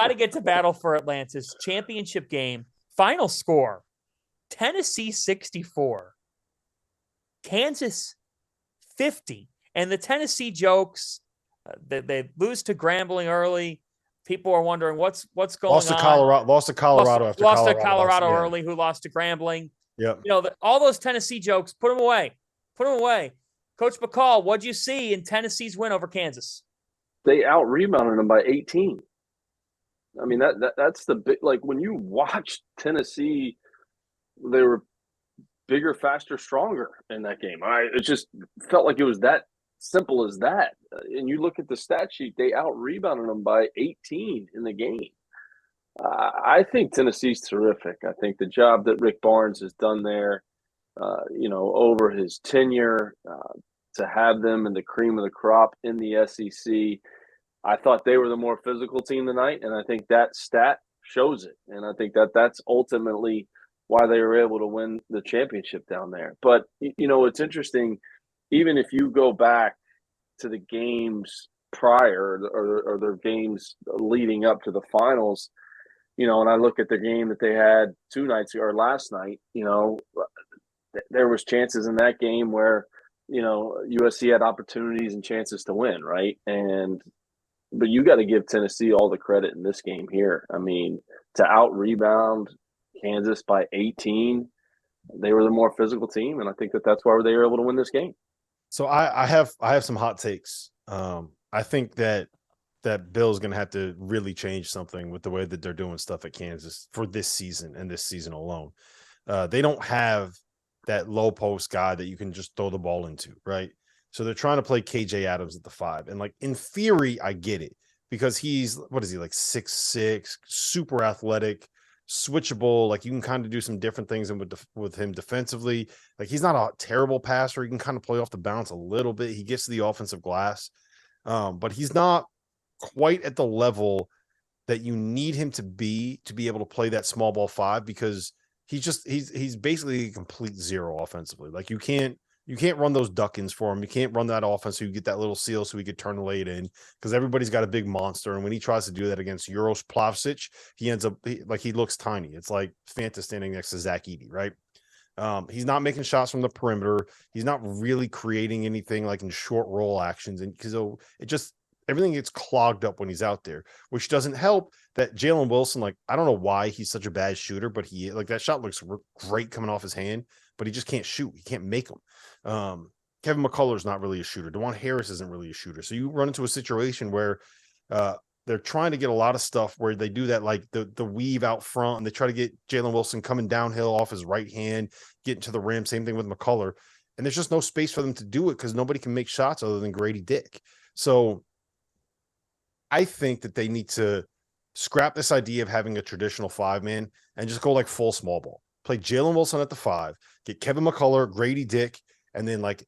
Got to get to Battle for Atlantis championship game. Final score: Tennessee 64, Kansas 50. And the Tennessee jokes, they lose to Grambling early. People are wondering what's going on. Lost to Colorado after lost Colorado to Colorado lost, early, who lost to Grambling. Yep. All those Tennessee jokes, put them away. Put them away. Coach McCall, what'd you see in Tennessee's win over Kansas? They out-rebounded them by 18. I mean, that's the big – like, when you watch Tennessee, they were bigger, faster, stronger in that game. It just felt like it was that simple as that. And you look at the stat sheet, they out-rebounded them by 18 in the game. I think Tennessee's terrific. I think the job that Rick Barnes has done there, over his tenure, to have them in the cream of the crop in the SEC, I thought they were the more physical team tonight, and I think that stat shows it. And I think that's ultimately why they were able to win the championship down there. But, it's interesting, even if you go back to the games prior or their games leading up to the finals, and I look at the game that they had 2 nights ago or last night, there was chances in that game where, USC had opportunities and chances to win, right? But you got to give Tennessee all the credit in this game here. I mean, to out-rebound Kansas by 18, they were the more physical team, and I think that's why they were able to win this game. So I have some hot takes. I think that Bill's going to have to really change something with the way that they're doing stuff at Kansas for this season and this season alone. They don't have that low post guy that you can just throw the ball into, right? So they're trying to play KJ Adams at the 5. And like, in theory, I get it because he's, what is he, like 6'6", super athletic, switchable. Like, you can kind of do some different things with him defensively. Like, he's not a terrible passer. He can kind of play off the bounce a little bit. He gets to the offensive glass. But he's not quite at the level that you need him to be able to play that small ball 5, because he's basically a complete zero offensively. Like, you can't run those duck-ins for him. You can't run that offense so you get that little seal so he could turn late in, because everybody's got a big monster. And when he tries to do that against Uros Plavsic, he ends up he looks tiny. It's like Fanta standing next to Zach Edey, right? He's not making shots from the perimeter. He's not really creating anything like in short roll actions. And because everything gets clogged up when he's out there, which doesn't help that Jalen Wilson, like, I don't know why he's such a bad shooter, but that shot looks great coming off his hand, but he just can't shoot. He can't make them. Kevin McCullough's not really a shooter. DeJuan Harris isn't really a shooter. So you run into a situation where they're trying to get a lot of stuff where they do that, like the weave out front, and they try to get Jalen Wilson coming downhill off his right hand, getting to the rim. Same thing with McCullough. And there's just no space for them to do it because nobody can make shots other than Grady Dick. So I think that they need to scrap this idea of having a traditional 5-man and just go like full small ball. Play Jalen Wilson at the 5, get Kevin McCullough, Grady Dick, and then like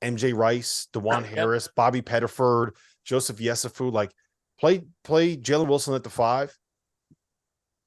MJ Rice, DeJuan Harris, Bobby Pettiford, Joseph Yesufu. Like, play Jalen Wilson at the 5.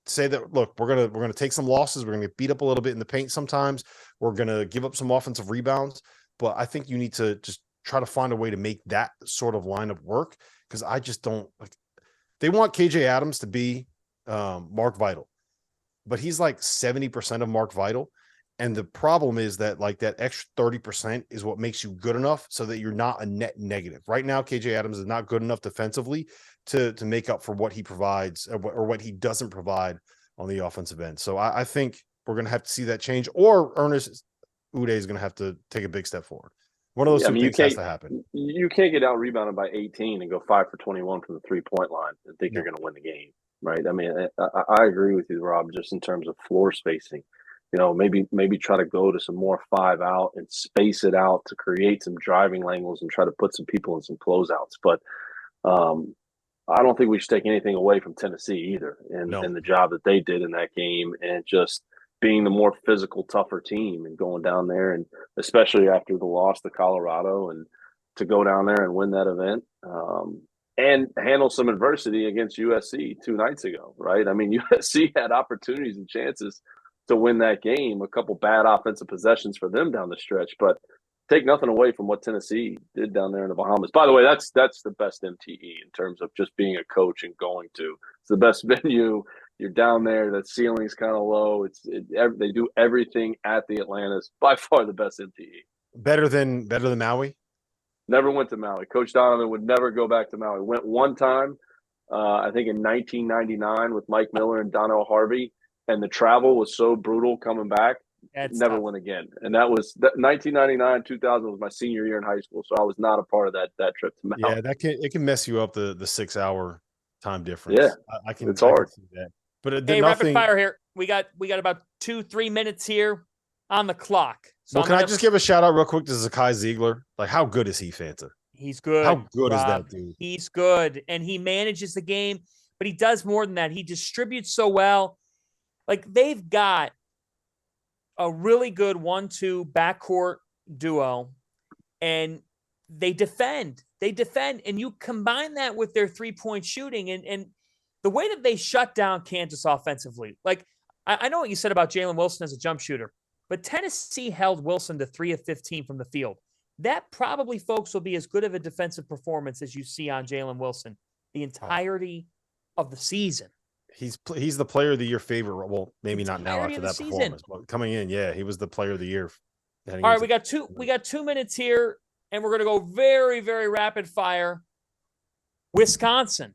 Say that, look, we're gonna take some losses. We're gonna get beat up a little bit in the paint sometimes. We're gonna give up some offensive rebounds, but I think you need to just try to find a way to make that sort of lineup work, because I just don't like. They want KJ Adams to be Mark Vital, but he's like 70% of Mark Vital. And the problem is that like that extra 30% is what makes you good enough so that you're not a net negative. Right now, KJ Adams is not good enough defensively to make up for what he provides or what he doesn't provide on the offensive end. So I think we're going to have to see that change, or Ernest Uday is going to have to take a big step forward. One of those two things has to happen. You can't get out rebounded by 18 and go 5 for 21 from the 3-point line and think you're going to win the game, right? I mean, I agree with you, Rob, just in terms of floor spacing. Maybe try to go to some more 5 out and space it out to create some driving angles and try to put some people in some closeouts. But I don't think we should take anything away from Tennessee either, and the job that they did in that game, and just being the more physical, tougher team and going down there, and especially after the loss to Colorado, and to go down there and win that event and handle some adversity against USC 2 nights ago, right? I mean, USC had opportunities and chances to win that game, a couple bad offensive possessions for them down the stretch, but take nothing away from what Tennessee did down there in the Bahamas. By the way, that's the best MTE in terms of just being a coach and going to. It's the best venue. You're down there. The ceiling's kind of low. They do everything at the Atlantis. By far the best MTE. Better than Maui. Never went to Maui. Coach Donovan would never go back to Maui. Went one time, I think in 1999 with Mike Miller and Donnell Harvey, and the travel was so brutal coming back. Never tough. went again. And that was 1999, 2000 was my senior year in high school, so I was not a part of that trip to Maui. Yeah, it can mess you up the 6 hour time difference. Yeah, I can. It's hard. I can see that. But Hey, rapid fire here. We got about 2-3 minutes here on the clock. So well, can I just give a shout out real quick to Zakai Ziegler? Like, how good is he, Fanta? He's good. How good is Rob. that dude? He's good, and he manages the game, but he does more than that. He distributes so well. Like, they've got a really good 1-2 backcourt duo, and they defend. And you combine that with their three-point shooting and the way that they shut down Kansas offensively. Like, I know what you said about Jalen Wilson as a jump shooter, but Tennessee held Wilson to 3 of 15 from the field. That probably, folks, will be as good of a defensive performance as you see on Jalen Wilson the entirety of the season. He's the player of the year favorite. Well, maybe not now after that season. performance, but coming in, yeah, he was the player of the year. All right, we got 2 minutes here, and we're going to go very, very rapid fire. Wisconsin,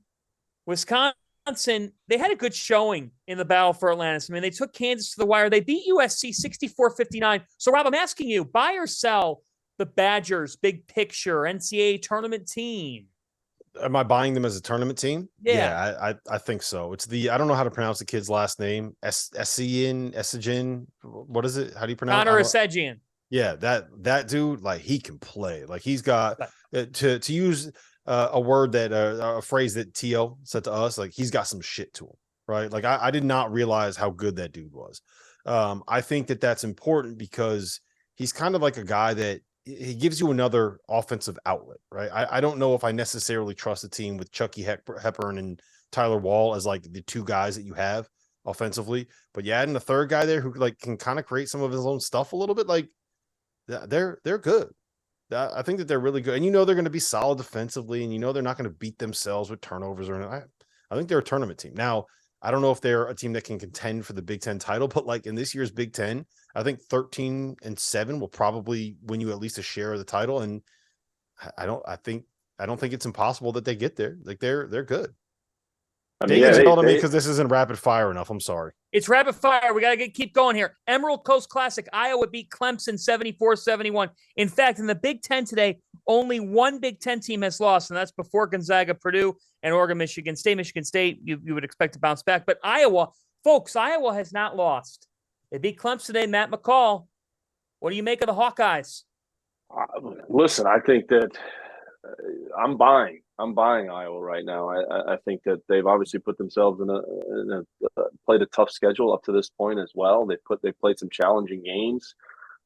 they had a good showing in the battle for Atlantis. I mean, they took Kansas to the wire. They beat USC 64-59. So, Rob, I'm asking you, buy or sell the Badgers' big picture NCAA tournament team? Am I buying them as a tournament team? Yeah, I think so. It's I don't know how to pronounce the kid's last name. Essien. What is it? How do you pronounce it? Connor Essien. Yeah, that dude, like, he can play. Like, he's got to use a word that a phrase that T.O. said to us, like, he's got some shit to him, right? Like, I did not realize how good that dude was. I think that's important because he's kind of like a guy that he gives you another offensive outlet, right? I don't know if I necessarily trust a team with Chucky Hepburn and Tyler Wall as like the two guys that you have offensively, but you adding a third guy there who like can kind of create some of his own stuff a little bit. Like, they're good. I think that they're really good, and they're going to be solid defensively, and they're not going to beat themselves with turnovers or anything. I think they're a tournament team. Now, I don't know if they're a team that can contend for the Big Ten title, but like in this year's Big Ten, I think 13-7 will probably win you at least a share of the title. And I don't think it's impossible that they get there. Like, they're good. I mean, yelled at me because this isn't rapid fire enough. I'm sorry. It's rapid fire. We got to keep going here. Emerald Coast Classic. Iowa beat Clemson 74-71. In fact, in the Big Ten today, only one Big Ten team has lost, and that's before Gonzaga, Purdue, and Oregon, Michigan State. Michigan State, you would expect to bounce back. But Iowa, folks, Iowa has not lost. They beat Clemson today. Matt McCall. What do you make of the Hawkeyes? Listen, I think that I'm buying Iowa right now. I think that they've obviously put themselves in played a tough schedule up to this point as well. They played some challenging games.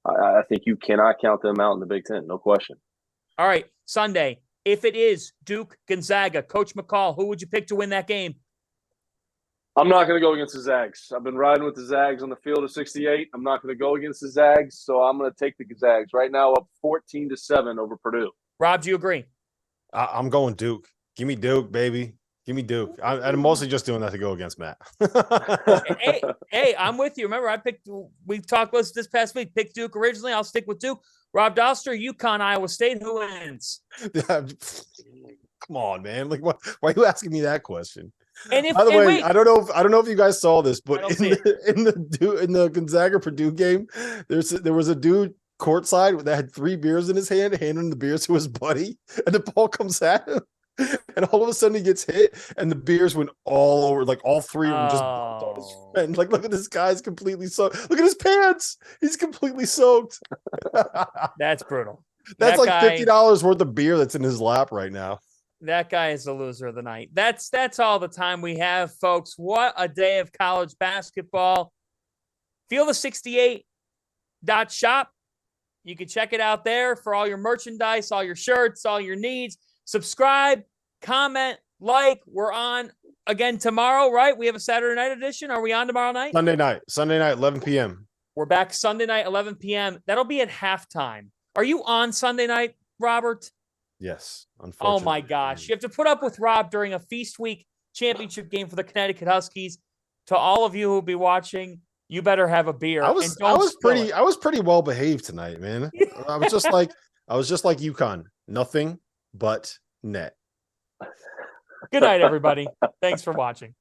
I think you cannot count them out in the Big Ten, no question. All right, Sunday. If it is Duke Gonzaga, Coach McCall, who would you pick to win that game? I'm not going to go against the Zags. I've been riding with the Zags on the field of 68. I'm not going to go against the Zags, so I'm going to take the Zags right now, up 14-7 over Purdue. Rob, do you agree? I'm going Duke. Give me Duke, baby. Give me Duke. I'm mostly just doing that to go against Matt. hey, I'm with you. Remember, we talked this past week, picked Duke originally. I'll stick with Duke. Rob Doster, UConn, Iowa State, who wins? Come on, man. Like, why are you asking me that question? And by the way, I don't know if you guys saw this, but in the Gonzaga Purdue game, there was a dude courtside that had 3 beers in his hand, handing the beers to his buddy, and the ball comes at him, and all of a sudden he gets hit, and the beers went all over, like all 3 of them just bumped on his friend. Like, look at this guy's completely soaked. Look at his pants; he's completely soaked. That's brutal. That's like $50 worth of beer that's in his lap right now. That guy is the loser of the night. That's all the time we have, folks. What a day of college basketball. Field68.shop. You can check it out there for all your merchandise, all your shirts, all your needs. Subscribe, comment, like. We're on again tomorrow, right? We have a Saturday night edition. Are we on tomorrow night? Sunday night, 11 p.m. We're back Sunday night, 11 p.m. That'll be at halftime Are you on Sunday night, Robert? Yes, Oh unfortunately. my gosh. You have to put up with Rob during a Feast Week championship game for the Connecticut Huskies. To all of you who will be watching, you better have a beer. I and was don't spill it. I was pretty well behaved tonight, man. I was just like UConn. Nothing but net. Good night, everybody. Thanks for watching.